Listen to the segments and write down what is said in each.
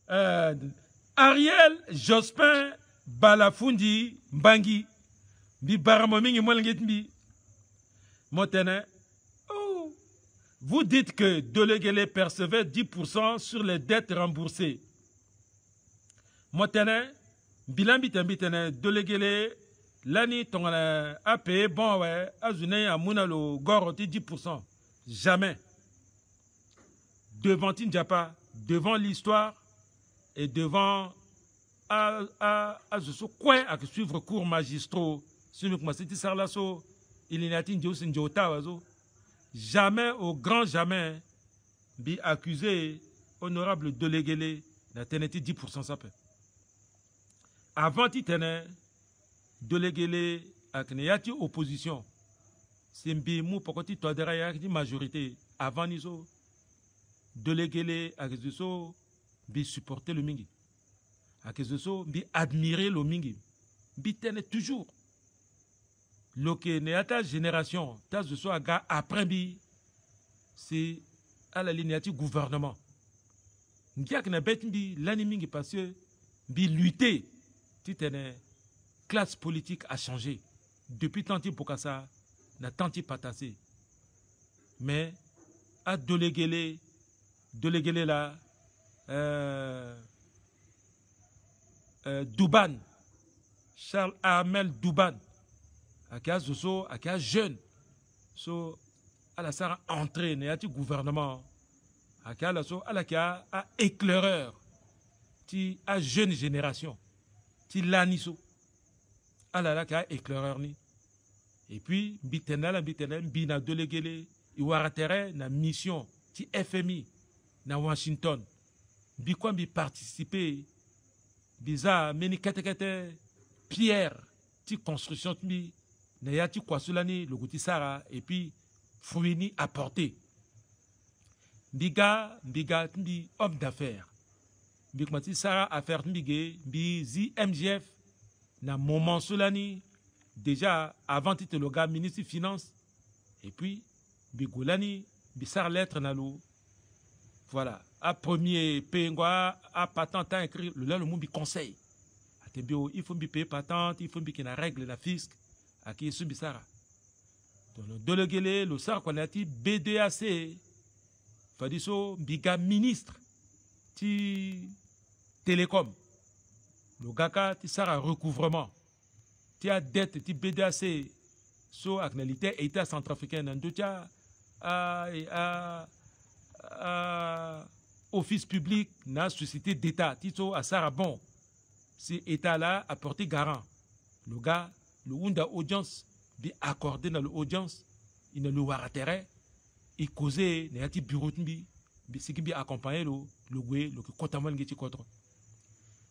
Ariel Jospin Balafundi Mbangi bi baramomingi molngetbi motene. Oh, vous dites que Dolegele percevait 10% sur les dettes remboursées. Motene bilan bitene Dolegele lani tongana a payé bon ouais azune amuna lo goroti 10%. Jamais. Devant Tinjapa, devant l'histoire et devant à suivre cours magistraux sur le commencé Sarlaso, il y a jamais au grand jamais bi accusé honorable Dolegele n'a tenu 10% ça peut. Avant titene Dolegele akneyati opposition simbi mu pokoti todera yaki majorité avant niso Dolegele akizuso bi supporter le mingi akizuso bi admirer le mingi bi tene toujours loke neata génération ta zuso aga après bi c'est à la ligne du gouvernement ngiak na bet bi lani mingi parce que bi lutter titene classe politique a changé depuis tanti pokasa na tanti patassé mais à Dolegele là Douban Charles Amel Douban akia zoso akia jeune so à la sara entrée néati gouvernement akia la so à la kia a éclaireur ti a jeune génération ti laniso à la kia éclaireur ni et puis bitena bina Dolegele iwaratere na mission ti FMI na Washington bi quoi bi participer biza meni kete pierre ti construction mi na ya ti kwasulani lokuti sara et puis fruini apporté biga bi homme d'affaires bi kwati sara affaire mbige bi zi MGF na moment solani déjà avant ti le gars ministre finance et puis bi golani bi sar lettre na lo. Voilà, à premier pengwa à patente à écrire le monde bi conseil. Atembio il faut bi payer patente, il faut bi qu'il règle la fisc à qui subisara. Donc le Dolegele le sar qu'on a dit BDAC fadiso biga ministre ti télécom. Le gaka ti sara recouvrement. Ti a dette ti BDAC so acnalité état centrafricain ndotia office public na société d'état tito à Sarabon si état là apporté garant le gars le wunda audience bi accordé dans l'audience il ne le waratere il causait n'ayati bureau bi siki bi accompagner le goué le kotamal ngeti contre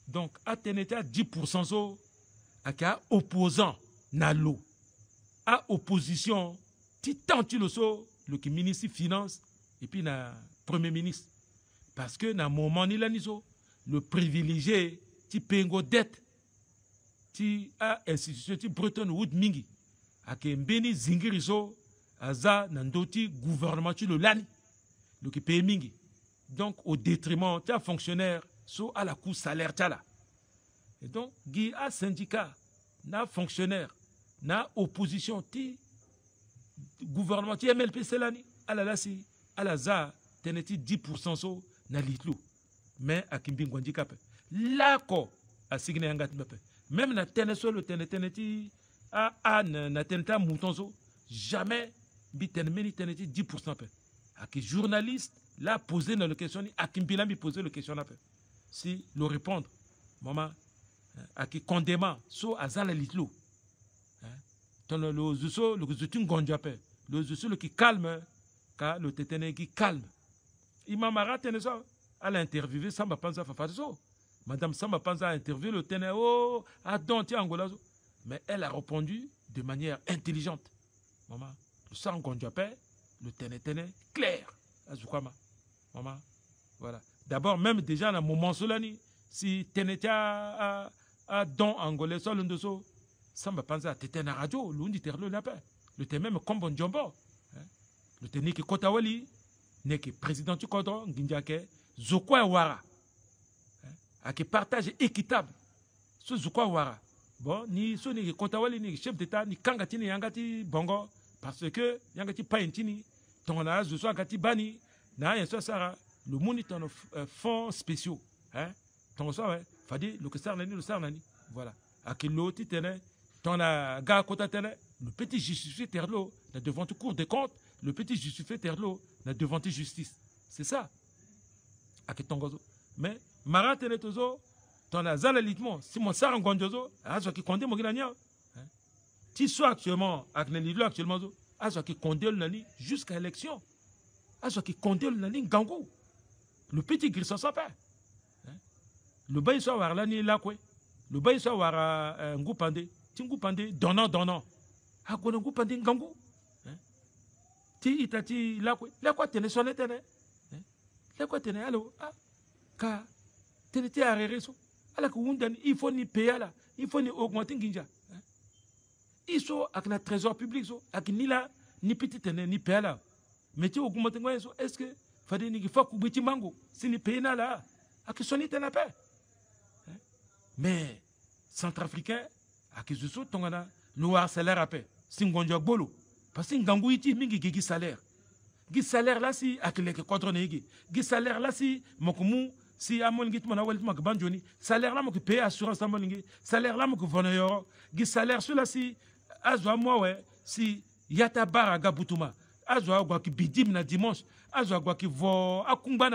donc à teneta 10% so aka opposant na lo à opposition ti tanti le so le qui ministre finance et puis na premier ministre parce que na moment ni laniso le privilégié ti pengo dette ti a institution ti Bretton Woods mingi ake mbeni zingiriso aza na ndoti gouvernement ti le lani le qui paye mingi donc au détriment ti fonctionnaire so à la coût salaire tala et donc gi a syndicat na fonctionnaire na opposition ti gouvernement ti MLP selani ala la si ala za teneti 10% so na litlu mais akimbi handicap là ko asigné ngat mpe même na teneso le teneti a na teneta mouton so jamais bi tenmeni teneti 10% pe aki journaliste là posé dans le question ni akimbi la mi poser le question pe si le répondre maman aki condamnement so azala litlu ton le zuso le zutin gondjape le zuso le qui calme car le tétene qui calme. Imamara Teneso, elle a interviewé Samba Panza Fafazo. Madame Samba Panza a interviewé le ténè, oh, à Danti Angola. Mais elle a répondu de manière intelligente. Maman, le sang gondjapé, le ténè clair. Azoukama. Maman, voilà. D'abord, même déjà dans le moment solani, si ténètia a don angolais, so l'undoso, Samba Panza, tétè na radio, l'undi terlo n'a pas. Le ténè même comme bon jombo. Le ténè qui Kotawali, n'est que président du Kodro, Nginjake, Zokwa Wara. qui partage équitable. Ce Zouka Wara. Bon, ni so ni Kontawali, ni chef d'État, ni Kangati, ni Yangati Bongo, parce que Yangati Paintini, ton a Zouswa Gati Bani, na Yasso Sara, le monde est en fonds spéciaux. Hein? Ton so, ouais, Fadi, le Sarnani, le Sarnani. Voilà. À qui l'autre tenait, ton a Ga Kota tenait, le petit justifié Terlo, la devant tout cours de compte, le petit justifié Terlo, la devant justice. C'est ça. À qui ton gozo. Mais, Mara tenait tozo, ton a zalalitement, si mon Saran Gondozo, à ce qui compte mon granien. Tu sois actuellement, avec les livres actuellement, à ce qui compte le nani jusqu'à l'élection. À ce qui compte le nani Gangou. Le petit grisson sans père. Le bain soit war là ni là quoi. Le bain soit war Ngoupandé. Tu Ngoupandé donnant. Ah quoi Ngoupandé Gangou. Ti itati là quoi. Là quoi tenez sonné tenez. Là quoi tenez allô. Ah ka tenez arrêté so. Alors que il faut ni payer là, il faut ni augmenter Ginja. Il faut avec le trésor public, avec ni là, ni petit ni payer là. Mais tu augmentes est-ce que fallait ni faut que tu mango, si ni payer là, avec son ité n'a pas. Mais centrafricain, avec ce sous tongana, le salaire à paix, si ngonjo bolo, parce que ngangu iti mingi gigi salaire. Gigi salaire là si avec les contre negi, gigi salaire là si mokumu. Si à mon guide mon awel mak banjoni salaire là mo paye assurance à mon lingi salaire là mo vone euro gi salaire cela si azwa moi ouais si yata bara gabutuma azwa gwa ki bidim na dimanche azwa gwa ki vo akumba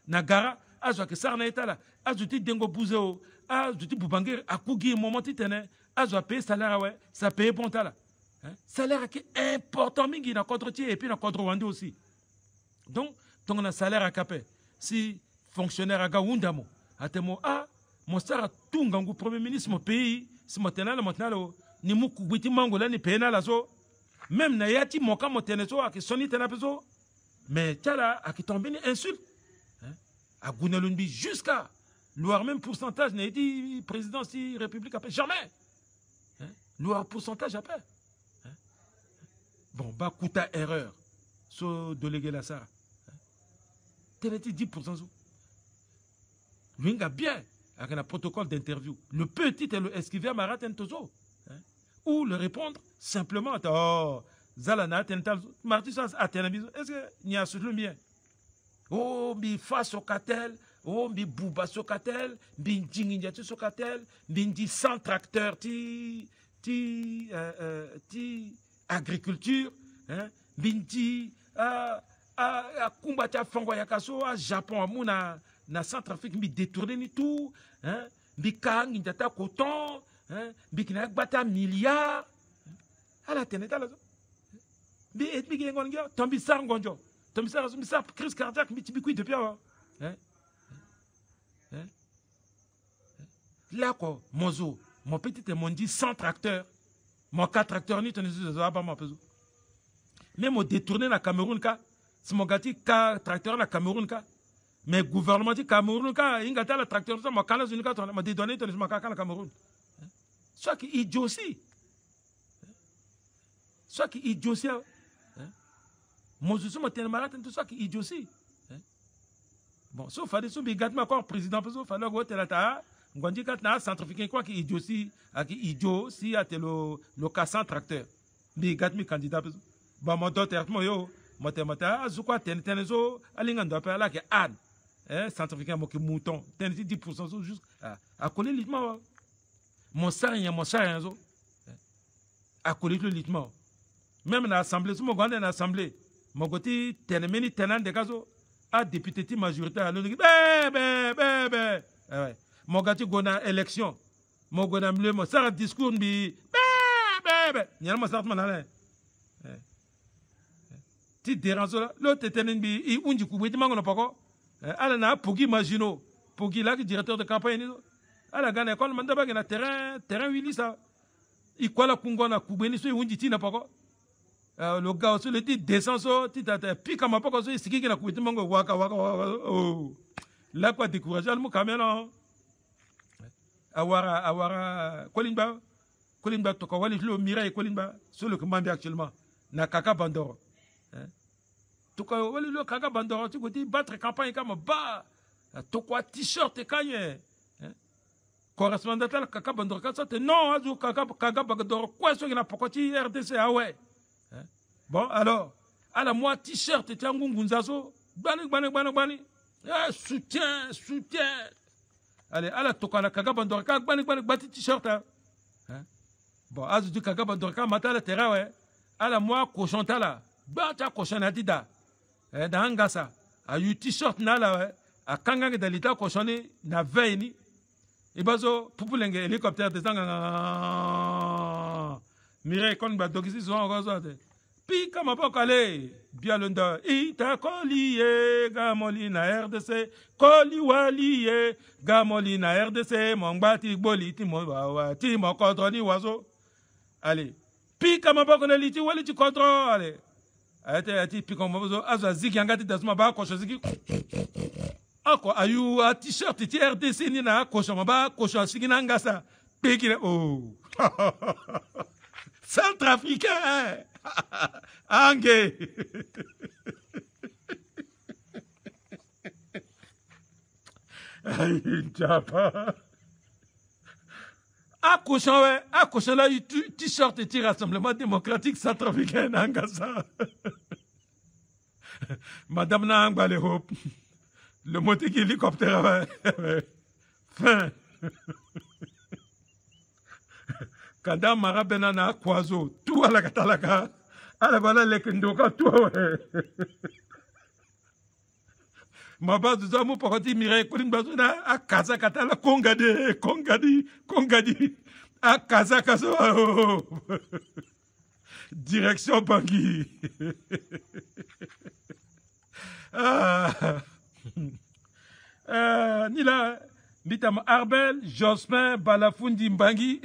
na gara azwa ki sarna etala azuti dengo buzeo azuti bubange akugi moment titene azwa paye salaire ouais ça paye bon tala salaire qui est important mingi na contre-tier et puis na contre-wande aussi donc ton na salaire à capé si fonctionnaire à Gaoundamo, à Temo, ah, mon star Tungangu, premier ministre, mon pays, si mon tenant, ni moukou, witi mangola, ni pena la zo, même Nayati, mon cas, mon teneso, à qui soni tenapeso, mais tala, à qui tombe une insulte, à Gounelunbi, jusqu'à, loir même pourcentage, n'a dit président si République appelle, jamais, loir pourcentage appelle. Bon, bah, kouta erreur, so délégué la Sarah. T'as dit 10%. Lui, a bien, avec un protocole d'interview. Le petit et le esquiver Marat Tozo. Ou le répondre simplement, oh, Zalana, Martisas, Atenabizo, est-ce qu'il y a ce bien? Oh, mi fa sokatel, oh, mi bouba sokatel, mi djinginjatu sokatel, mi di sans tracteur, ti agriculture, mi di, Kumbata Fango Yakaso, Japon, Amuna, na Centrafrique, mi détourné ni tout, mi kang, mi data coton, mi kinak bata milliards. À la teneta là. Mi etmi gengonjo, tombi sarngonjo, tombi sar crise cardiaque, mi tibikui depuis avant. Là quoi, mozo, mon petit et mon dit 100 tracteurs, mon 4 tracteurs ni tenez pas ma peso. Même au détourné na Cameroun ka. Si mon gars ka tracteur na Cameroun ka, mais gouvernement du Cameroun ka, il gâte la tracteur ça, ma canne sur une carte, ma dédonné ton ma canne Cameroun. Soit qui idiotie, soit qui idiotie. Mon souci mon tellement marat tout ça qui idiotie. Bon, sauf fallait sous bigat ma corps président parce qu'il fallait que la ta, on dit quand na centrafricain quoi qui idiotie, à qui idiot si à le cassant tracteur. Bigat mi candidat parce. Bon mon docteur yo Mata, Zouka, Tenezo, Alingando, là, qui est Anne, centrafricain, qui mouton, 10% juste à coller le rythme. Mon sarien, à coller le rythme. Même dans l'Assemblée, si mon grand dans l'Assemblée, mon côté, Tenemeni, Tenan, de Gazo, à député majoritaire, mon gars, tu gona élection, mon gona mieux, mon sarre discours, il y a mon sarre, mon alain. Ti dérange là l'autre était il unji ku beti mango poko ala na pogi magino pogi là qui directeur de campagne ala gana école manda ba na terrain wili ça il quoi la kungona ku beni so unji tina poko le gars sur le dit descend so ti tata pika ma poko so sikiki na ku beti mango waka oh là quoi décourager le kamera awara kolimba to ko wali le mira kolimba sur le commandant actuellement na kaka bandoro. En tout cas, le Kaga Bandoro, tu dis battre campagne comme bas, tu quoi t-shirt et cagne, correspondant à la kaka bandorka ça te non azu kaka bandor quoi ce qu'il a pokoti RDC ah ouais bon alors à la moi t-shirt et ngunzazo bani soutien allez à la tokala kaka bandorka bani bati t-shirt bon azu du kaka bandorka mata la terrain ouais à la moi cochon tala bata cochon adida dans ngasa a eu t-shirt na la ouais a kanga dalita cochonné na veille et bazo pupulenge hélicoptère de zanga mire kon ba dogisi so encore pi kama pokale bialonda ita koliye gamoli na RDC koli waliye gamoli na RDC mongbati boli ti mo wa ti mo kontro ni wazo allez pi kama pokale liti wali ti kontro allez ati pi kama bazo azo ziki ngati dasma ba ko ziki ako ayu a t-shirt ti RDC ni na koshama ba kosha sigina ngasa pekire oh Centrafricain ange ay japa a kosha la t-shirt ti Rassemblement démocratique centrafricain ngasa madame na ngbale hope le moté qui hélicoptère fin kada marabena na kwazo tout à la katalaka ala bala lekindoka tout ma base de zamu pokoti mire kuling bazuna akaza katala kongadi akaza kaso direction Bangui Nila, Bitam Arbel, Jospin, Balafundi, Mbangi,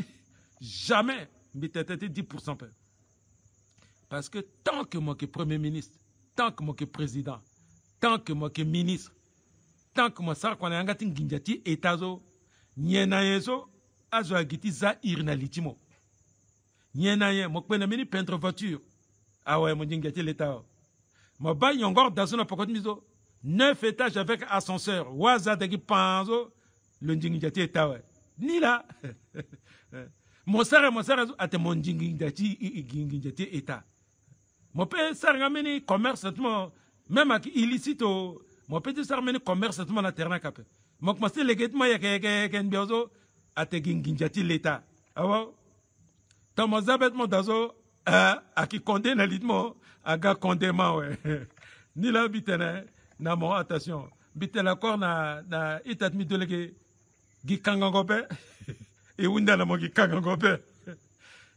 jamais Bitam 10%. Parce que tant que moi que Premier ministre, tant que moi que Président, tant que moi que ministre, tant que moi ça qu'on a un gatin ginjati etazo, nyena yeso, azo agiti za irna litimo. Nyena ye, moi que mini peintre voiture. Ah ouais, mon ginjati l'état. Moi ba yongor dans son apokot miso. 9 étages avec ascenseur. Waza de panzo. Le ndingati etawe. Ni là. Mon sœur a te mon ndingati eta. Mon père sargameni commerce même avec illicite mon petit sargameni commerce na terrain capé. Mon commencé légalement ya ken biozo a te ngingati l'état. Awo. Tomozabet mon dazo a qui condamne l'itmo aga condamnement ouais. Ni là bitene. Na mon attention bitel accord na itat mi doleke gi kangangope e wunda na mo gi kangangope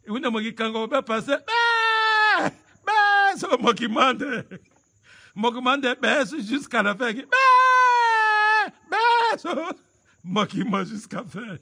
e wunda mo gi kangangope parce so mo ki mande jusqu'à la fin so mo ki jusqu'à la fin